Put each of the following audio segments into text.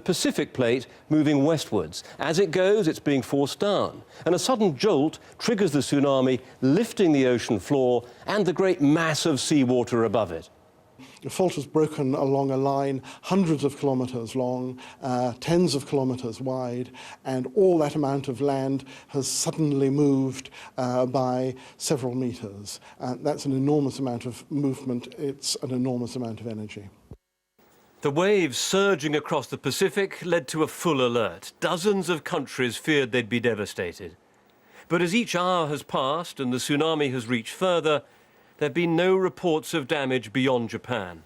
Pacific plate moving westwards. As it goes, it's being forced down. And a sudden jolt triggers the tsunami, lifting the ocean floor and the great mass of seawater above it. The fault has broken along a line hundreds of kilometres long, tens of kilometres wide, and all that amount of land has suddenly moved by several metres. That's an enormous amount of movement. It's an enormous amount of energy. The waves surging across the Pacific led to a full alert. Dozens of countries feared they'd be devastated. But as each hour has passed and the tsunami has reached further, there have been no reports of damage beyond Japan,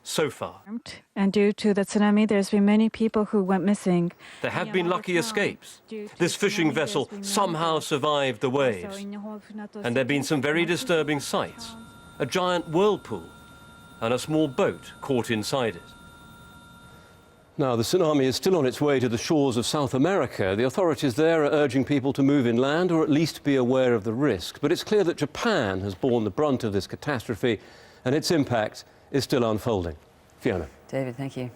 so far. And due to the tsunami, there's been many people who went missing. There have been lucky escapes. This fishing vessel somehow survived the waves. And there have been some very disturbing sights. A giant whirlpool and a small boat caught inside it. Now, the tsunami is still on its way to the shores of South America. The authorities there are urging people to move inland or at least be aware of the risk. But it's clear that Japan has borne the brunt of this catastrophe and its impact is still unfolding. Fiona. David, thank you.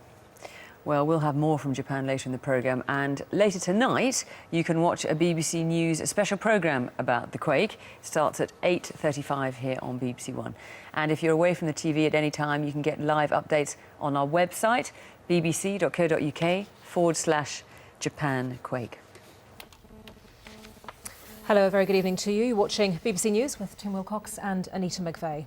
Well, we'll have more from Japan later in the programme, and later tonight you can watch a BBC News special programme about the quake. It starts at 8:35 here on BBC One. And if you're away from the TV at any time, you can get live updates on our website, bbc.co.uk/Japan quake. Hello, a very good evening to you. You're watching BBC News with Tim Wilcox and Anita McVeigh.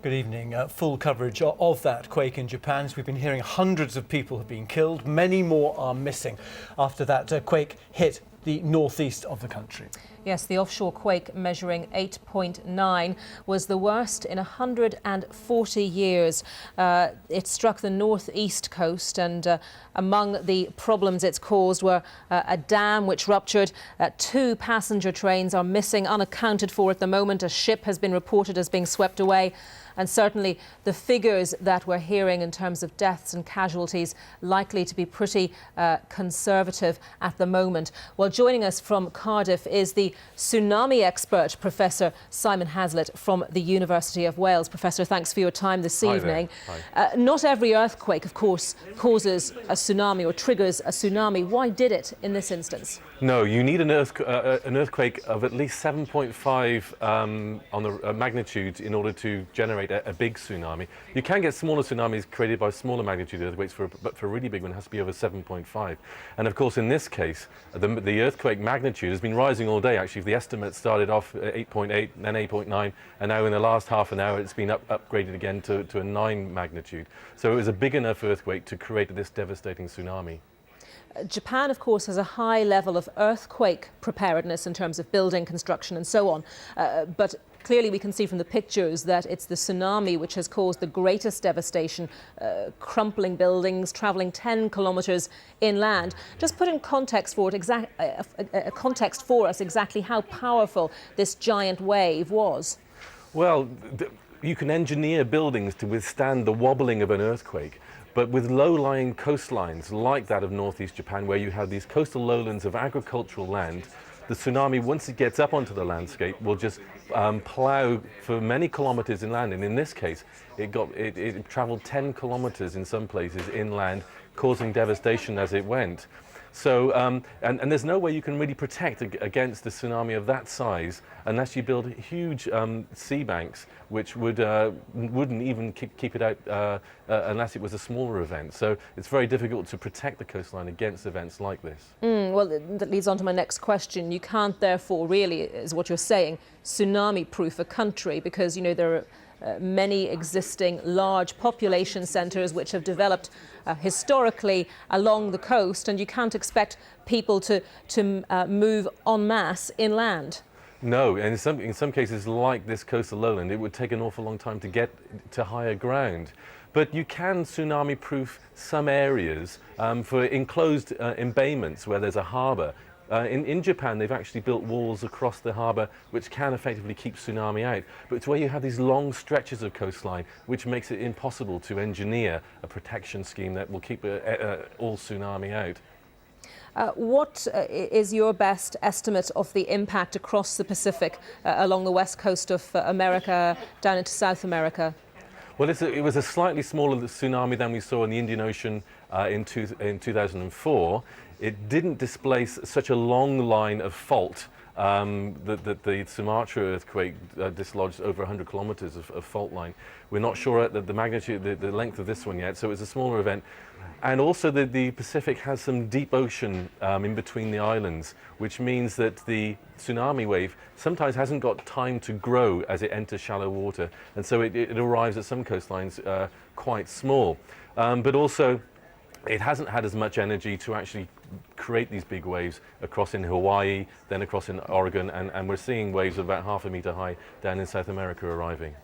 Good evening. Full coverage of that quake in Japan. As we've been hearing, hundreds of people have been killed. Many more are missing after that quake hit the northeast of the country. Yes, the offshore quake measuring 8.9 was the worst in 140 years. It struck the northeast coast, and among the problems it's caused were a dam which ruptured. 2 passenger trains are missing, unaccounted for at the moment. A ship has been reported as being swept away. And certainly the figures that we're hearing in terms of deaths and casualties likely to be pretty conservative at the moment. Well, joining us from Cardiff is the tsunami expert, Professor Simon Hazlitt from the University of Wales. Professor, thanks for your time this evening. Not every earthquake, of course, causes a tsunami or triggers a tsunami. Why did it in this instance? No, you need an earthquake of at least 7.5 on the magnitude in order to generate a big tsunami. You can get smaller tsunamis created by smaller magnitude earthquakes, but for a really big one it has to be over 7.5. And of course in this case, the earthquake magnitude has been rising all day. Actually, the estimate started off at 8.8, then 8.9, and now in the last half an hour it's been upgraded again to a 9 magnitude. So it was a big enough earthquake to create this devastating tsunami. Japan, of course, has a high level of earthquake preparedness in terms of building, construction and so on. But clearly we can see from the pictures that it's the tsunami which has caused the greatest devastation, crumpling buildings, travelling 10 kilometres inland. Just put in context for us exactly how powerful this giant wave was. Well, you can engineer buildings to withstand the wobbling of an earthquake. But with low-lying coastlines like that of northeast Japan, where you have these coastal lowlands of agricultural land, the tsunami, once it gets up onto the landscape, will just plough for many kilometres inland. And in this case, it travelled 10 kilometres in some places inland, causing devastation as it went. So, and there's no way you can really protect against the tsunami of that size unless you build huge sea banks, which wouldn't even keep it out unless it was a smaller event. So it's very difficult to protect the coastline against events like this. Well, that leads on to my next question. You can't therefore really, is what you're saying, tsunami-proof a country because, you know, there are many existing large population centres which have developed historically along the coast, and you can't expect people to move en masse inland. No, and in some cases like this coastal lowland, it would take an awful long time to get to higher ground. But you can tsunami-proof some areas for enclosed embayments where there's a harbour. In Japan, they've actually built walls across the harbour which can effectively keep tsunami out. But it's where you have these long stretches of coastline which makes it impossible to engineer a protection scheme that will keep all tsunami out. What is your best estimate of the impact across the Pacific, along the west coast of America, down into South America? Well, it was a slightly smaller tsunami than we saw in the Indian Ocean in 2004, it didn't displace such a long line of fault that the Sumatra earthquake dislodged over 100 kilometers of fault line. We're not sure at the magnitude, the length of this one yet, so it's a smaller event. And also the Pacific has some deep ocean in between the islands, which means that the tsunami wave sometimes hasn't got time to grow as it enters shallow water. And so it arrives at some coastlines quite small. But also, it hasn't had as much energy to actually create these big waves across in Hawaii, then across in Oregon, and we're seeing waves of about 0.5 meter high down in South America arriving.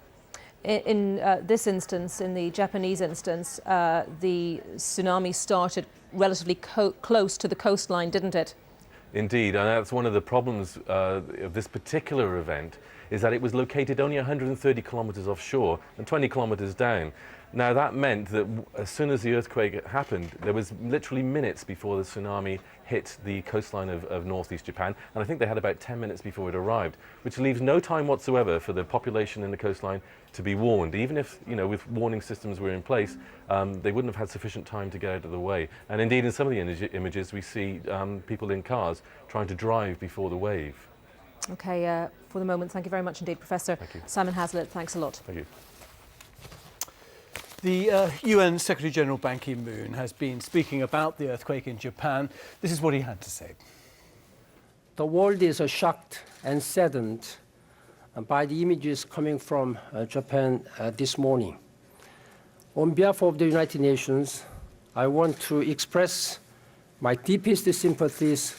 In this instance, in the Japanese instance, the tsunami started relatively close to the coastline, didn't it? Indeed, and that's one of the problems of this particular event, is that it was located only 130 kilometers offshore and 20 kilometers down. Now that meant that as soon as the earthquake happened, there was literally minutes before the tsunami hit the coastline of northeast Japan, and I think they had about 10 minutes before it arrived, which leaves no time whatsoever for the population in the coastline to be warned. Even if, you know, with warning systems were in place, they wouldn't have had sufficient time to get out of the way. And indeed, in some of the images, we see people in cars trying to drive before the wave. Okay, for the moment, thank you very much indeed, Professor Simon Hazlitt. Thanks a lot. Thank you. The UN Secretary-General Ban Ki-moon has been speaking about the earthquake in Japan. This is what he had to say. The world is shocked and saddened by the images coming from Japan this morning. On behalf of the United Nations, I want to express my deepest sympathies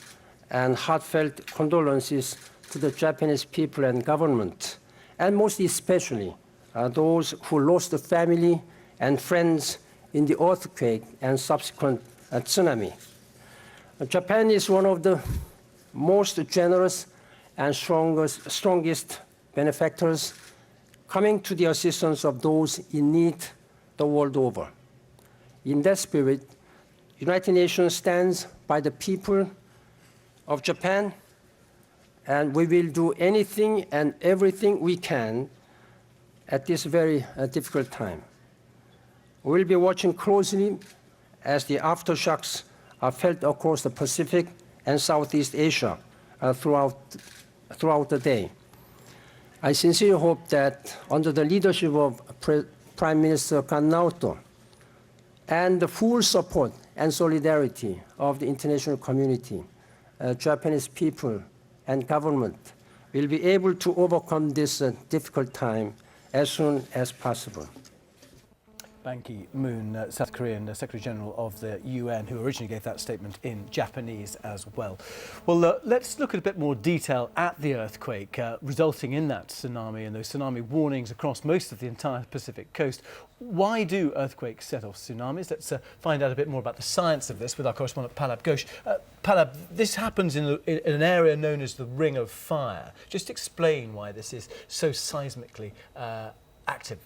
and heartfelt condolences to the Japanese people and government, and most especially those who lost family and friends in the earthquake and subsequent tsunami. Japan is one of the most generous and strongest benefactors, coming to the assistance of those in need the world over. In that spirit, United Nations stands by the people of Japan, and we will do anything and everything we can at this very difficult time. We'll be watching closely as the aftershocks are felt across the Pacific and Southeast Asia throughout the day. I sincerely hope that under the leadership of Prime Minister Kan Naoto and the full support and solidarity of the international community, Japanese people and government will be able to overcome this difficult time as soon as possible. Ban Ki-moon, South Korean Secretary-General of the UN, who originally gave that statement in Japanese as well. Well, let's look at a bit more detail at the earthquake resulting in that tsunami and those tsunami warnings across most of the entire Pacific coast. Why do earthquakes set off tsunamis? Let's find out a bit more about the science of this with our correspondent Palab Ghosh. Palab, this happens in an area known as the Ring of Fire. Just explain why this is so seismically active.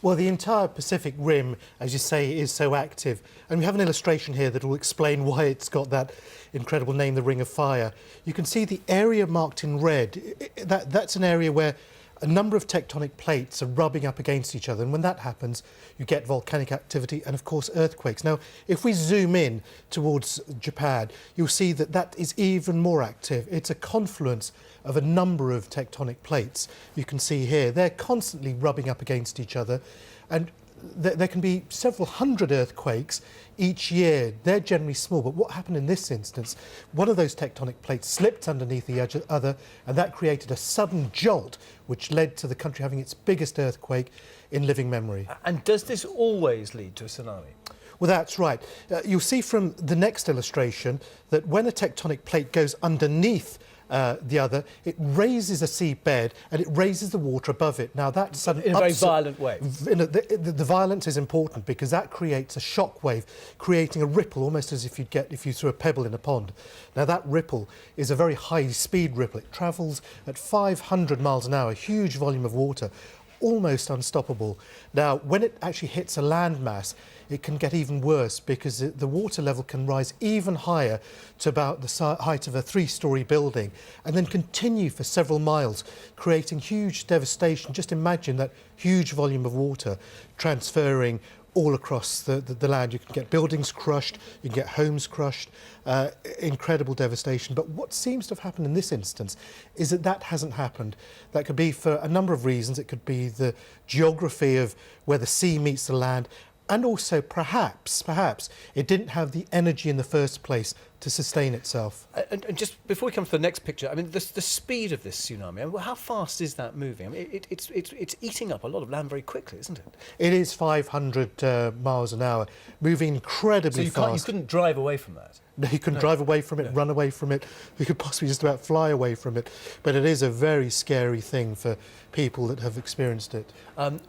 Well, the entire Pacific Rim, as you say, is so active. And we have an illustration here that will explain why it's got that incredible name, the Ring of Fire. You can see the area marked in red. That's an area where a number of tectonic plates are rubbing up against each other. And when that happens, you get volcanic activity and, of course, earthquakes. Now, if we zoom in towards Japan, you'll see that that is even more active. It's a confluence of a number of tectonic plates. You can see here, they're constantly rubbing up against each other. And there can be several hundred earthquakes each year. They're generally small, but what happened in this instance, one of those tectonic plates slipped underneath the other, and that created a sudden jolt, which led to the country having its biggest earthquake in living memory. And does this always lead to a tsunami? Well, that's right. You'll see from the next illustration that when a tectonic plate goes underneath the other, it raises a seabed and it raises the water above it. Now that's in a very violent way. The violence is important because that creates a shock wave, creating a ripple, almost as if you threw a pebble in a pond. Now that ripple is a very high-speed ripple. It travels at 500 miles an hour, a huge volume of water, almost unstoppable. Now, when it actually hits a landmass, it can get even worse because the water level can rise even higher to about the height of a 3-story building and then continue for several miles, creating huge devastation. Just imagine that huge volume of water transferring all across the land. You can get buildings crushed, you can get homes crushed, incredible devastation. But what seems to have happened in this instance is that hasn't happened. That could be for a number of reasons. It could be the geography of where the sea meets the land, and also perhaps it didn't have the energy in the first place to sustain itself. And just before we come to the next picture, I mean, the speed of this tsunami, I mean, how fast is that moving? I mean, it's eating up a lot of land very quickly, isn't it? It is 500 miles an hour, moving incredibly so fast. You couldn't drive away from that? No, you can drive away from it, run away from it. You could possibly just about fly away from it. But it is a very scary thing for people that have experienced it.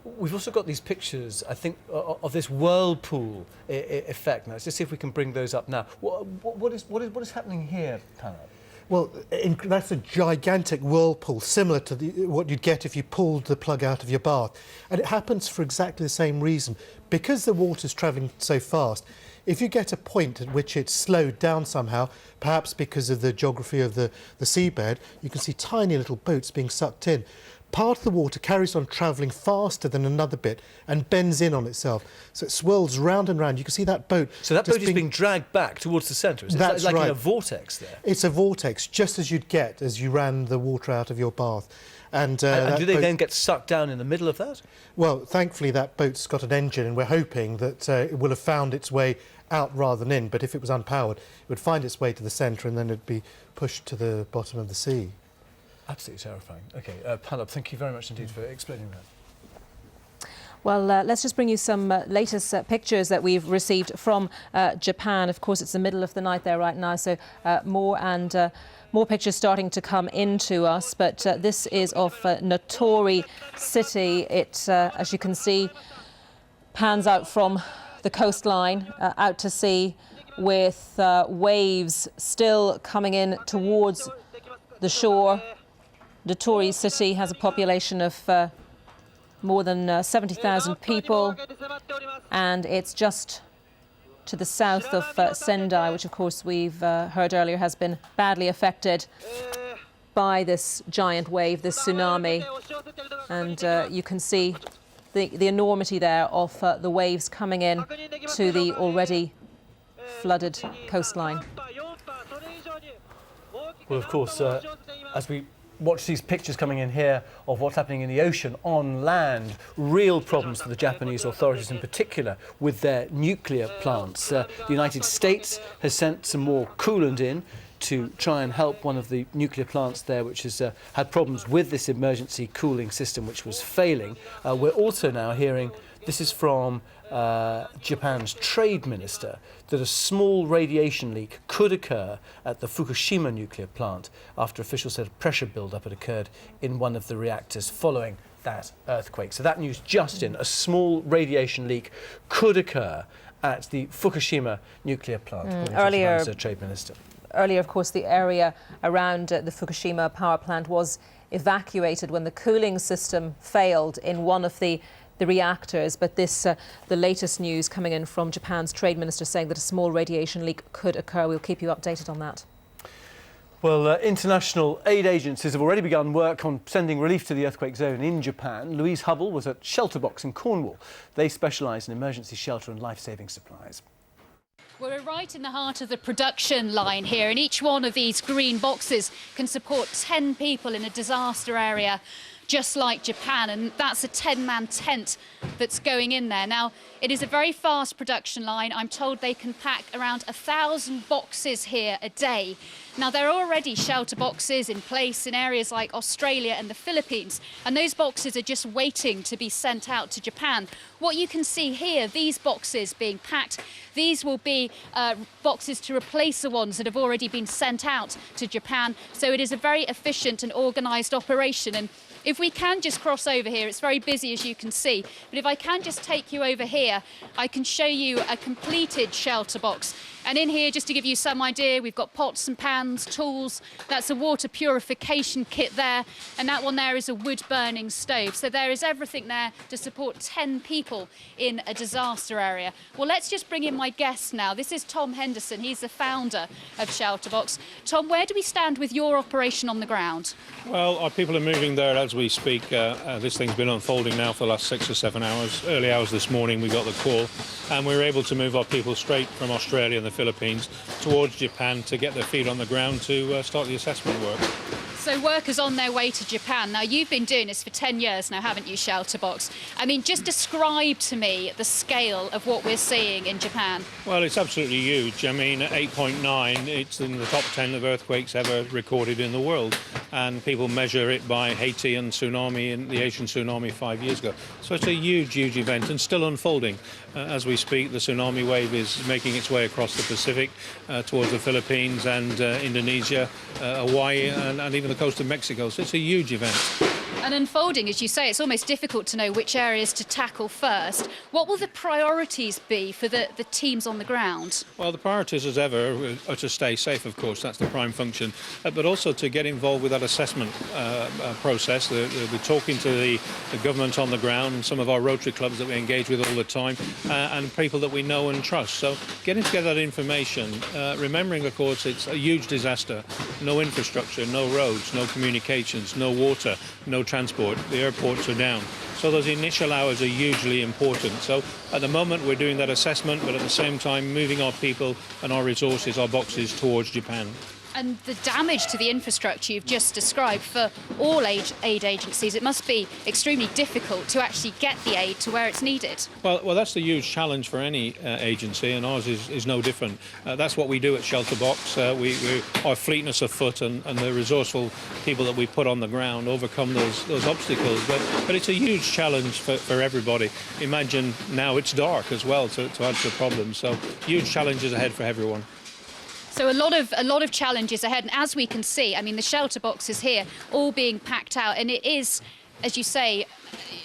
We've also got these pictures, I think, of this whirlpool effect. Now, let's just see if we can bring those up now. What is happening here, Panab? Well, that's a gigantic whirlpool, similar to what you'd get if you pulled the plug out of your bath. And it happens for exactly the same reason. Because the water's travelling so fast, if you get a point at which it's slowed down somehow, perhaps because of the geography of the seabed, you can see tiny little boats being sucked in. Part of the water carries on travelling faster than another bit and bends in on itself. So it swirls round and round. You can see that boat. So that boat is being dragged back towards the centre. Is That's it like right. in a vortex there? It's a vortex, just as you'd get as you ran the water out of your bath. And do they then get sucked down in the middle of that? Well, thankfully that boat's got an engine, and we're hoping that it will have found its way out rather than in. But if it was unpowered, it would find its way to the centre and then it'd be pushed to the bottom of the sea. Absolutely terrifying. OK, Panab, thank you very much indeed for explaining that. Well, let's just bring you some latest pictures that we've received from Japan. Of course, it's the middle of the night there right now, so more pictures starting to come into us. But this is of Notori City. It, as you can see, pans out from the coastline out to sea, with waves still coming in towards the shore. Notori City has a population of more than 70,000 people, and it's just to the south of Sendai, which of course we've heard earlier has been badly affected by this giant wave, this tsunami. And you can see the enormity there of the waves coming in to the already flooded coastline. Well, of course, as we watch these pictures coming in here of what's happening in the ocean, on land, real problems for the Japanese authorities in particular with their nuclear plants. The United States has sent some more coolant in to try and help one of the nuclear plants there, which has had problems with this emergency cooling system, which was failing. We're also now hearing, this is from Japan's trade minister, that a small radiation leak could occur at the Fukushima nuclear plant after officials said a pressure build-up had occurred in one of the reactors following that earthquake. So that news just in, a small radiation leak could occur at the Fukushima nuclear plant. Earlier, trade minister. Earlier, of course, the area around the Fukushima power plant was evacuated when the cooling system failed in one of the reactors, but this, the latest news coming in from Japan's trade minister saying that a small radiation leak could occur. We'll keep you updated on that. Well, international aid agencies have already begun work on sending relief to the earthquake zone in Japan. Louise Hubble was at Shelterbox in Cornwall. They specialise in emergency shelter and life-saving supplies. We're right in the heart of the production line here, and each one of these green boxes can support 10 people in a disaster area, just like Japan, and that's a 10-man tent that's going in there. Now, it is a very fast production line. I'm told they can pack around 1,000 boxes here a day. Now, there are already shelter boxes in place in areas like Australia and the Philippines, and those boxes are just waiting to be sent out to Japan. What you can see here, these boxes being packed, these will be boxes to replace the ones that have already been sent out to Japan. So it is a very efficient and organised operation. And if we can just cross over here, it's very busy as you can see, but if I can just take you over here, I can show you a completed shelter box. And in here, just to give you some idea, we've got pots and pans, tools. That's a water purification kit there. And that one there is a wood-burning stove. So there is everything there to support 10 people in a disaster area. Well, let's just bring in my guest now. This is Tom Henderson. He's the founder of Shelterbox. Tom, where do we stand with your operation on the ground? Well, our people are moving there as we speak. This thing's been unfolding now for the last 6 or 7 hours. Early hours this morning we got the call, and we were able to move our people straight from Australia and the Philippines towards Japan to get their feet on the ground to start the assessment work. So workers on their way to Japan. Now, you've been doing this for 10 years now, haven't you, Shelterbox? I mean, just describe to me the scale of what we're seeing in Japan. Well, it's absolutely huge. I mean, at 8.9, it's in the top 10 of earthquakes ever recorded in the world. And people measure it by Haiti and tsunami and the Asian tsunami 5 years ago. So it's a huge, huge event and still unfolding. As we speak, the tsunami wave is making its way across the Pacific towards the Philippines and Indonesia, Hawaii, and even the coast of Mexico. So it's a huge event. And unfolding, as you say, it's almost difficult to know which areas to tackle first. What will the priorities be for the teams on the ground? Well, the priorities, as ever, are to stay safe, of course. That's the prime function. But also to get involved with that assessment process. They'll be talking to the government on the ground and some of our Rotary clubs that we engage with all the time and people that we know and trust. So getting together that information, remembering, of course, it's a huge disaster. No infrastructure, no roads, no communications, no water, no transport. The airports are down. So those initial hours are hugely important. So at the moment we're doing that assessment, but at the same time moving our people and our resources, our boxes towards Japan. And the damage to the infrastructure you've just described for all aid agencies, it must be extremely difficult to actually get the aid to where it's needed. Well, that's the huge challenge for any agency, and ours is no different. That's what we do at Shelterbox. Our fleetness of foot and the resourceful people that we put on the ground overcome those obstacles. But it's a huge challenge for everybody. Imagine now it's dark as well to add to the problem. So huge challenges ahead for everyone. So a lot of challenges ahead, and as we can see, I mean, the shelter boxes here all being packed out, and it is, as you say,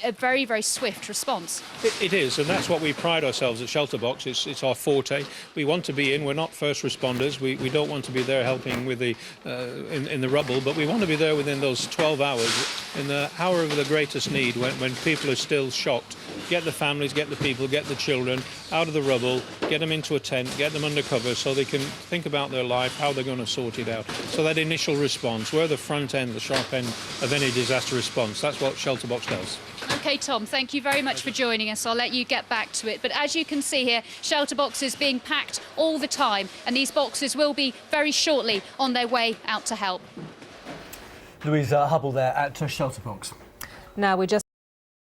a very, very swift response. It is, and that's what we pride ourselves at Shelterbox. It's our forte. We want to be in. We're not first responders. We don't want to be there helping with the in the rubble, but we want to be there within those 12 hours, in the hour of the greatest need, when people are still shocked. Get the families, get the people, get the children out of the rubble, get them into a tent, get them under cover so they can think about their life, how they're going to sort it out. So that initial response, we're the front end, the sharp end of any disaster response. That's what Shelterbox does. OK, Tom, thank you very much for joining us. I'll let you get back to it. But as you can see here, shelter boxes being packed all the time, and these boxes will be very shortly on their way out to help. Louisa Hubble there at Shelterbox. Now we just